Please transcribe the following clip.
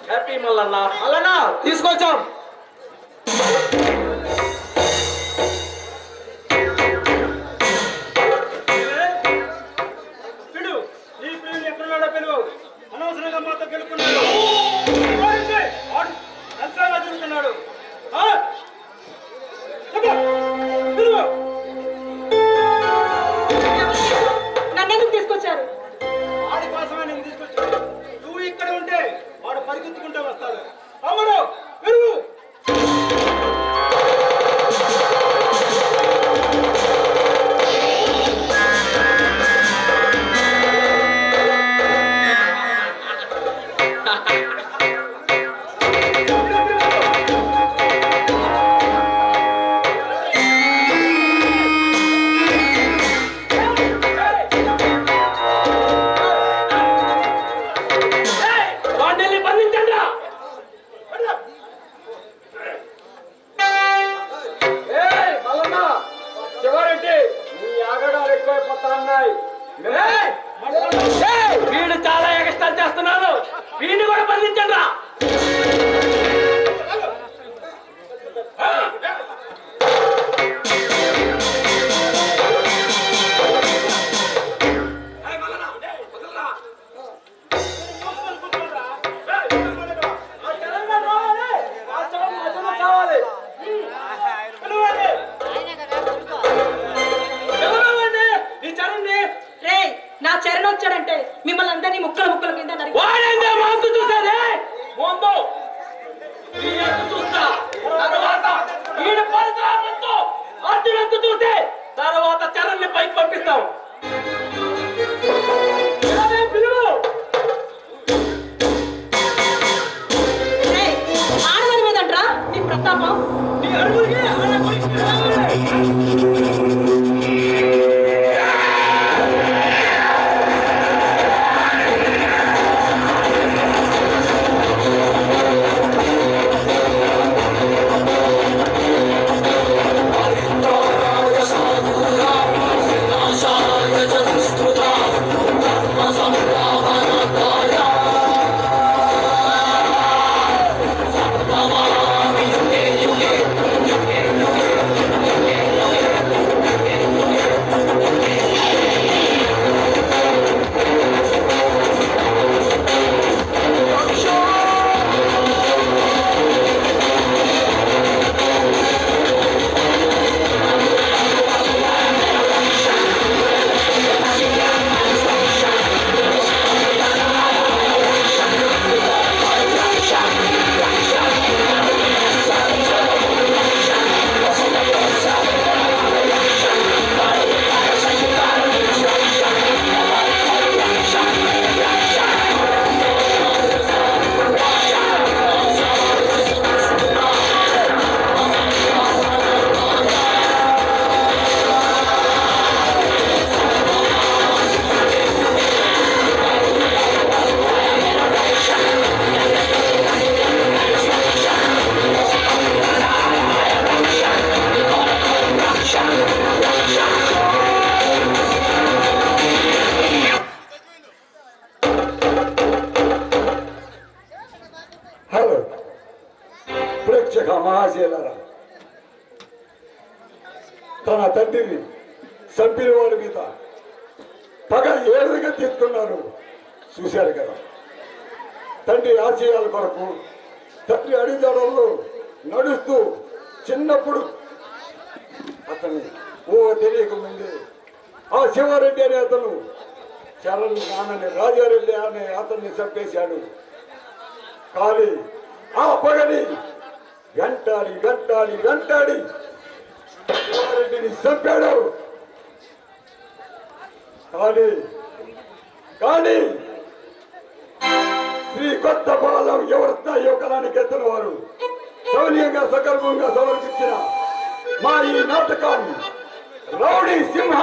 Happy Mallanna Mallanna తీసుకొచ్చాం. అనవసరంగా మాతో గెలుపుకున్నాడు, తిరుగుతున్నాడు. నన్నెందుకు తీసుకొచ్చారు? వాడి కోసమే నేను తీసుకొచ్చాను. నువ్వు ఇక్కడ ఉంటే వాడు పరిగెత్తుకుంటూ వస్తాడు. అమ్మడు పెరుగు. వీడు చాలా ఎగస్టాల్ చేస్తున్నాడు, వీడిని కూడా బంధించండి రా. నా చరణ్ వచ్చాడంటే మిమ్మల్ని అందరినీ ముక్కలు ముక్కల కింద చూస్తే తర్వాత చరణ్ ని పైకి పంపిస్తాం. ఆడవారి మీదంట్రా నీ ప్రతాపం. నీ అడుగులకి మహాశయులారా, తన తండ్రిని చంపిన వాడి మీద పగ ఏ విధంగా తీసుకున్నారు చూశారు కదా. తండ్రి ఆశయాల కొరకు తండ్రి అడిదాడంలో నడుస్తూ చిన్నప్పుడు అతన్ని తెలియకముందే ఆ శివారెడ్డి అనే అతను చరణ్ నాన్నని రాజారెడ్డి అనే అతన్ని చంపేశాడు. కానీ ఆ పగని వెంటాడి వెంటాడి వెంటాడి శివారెడ్డిని చంపాడు. కానీ శ్రీ కొత్త బాలం ఎవరితో యువకలానికి ఎత్తిన వారు సౌన్యంగా సగర్భంగా సమర్పించిన మా ఈ నాటకం రౌడీ సింహ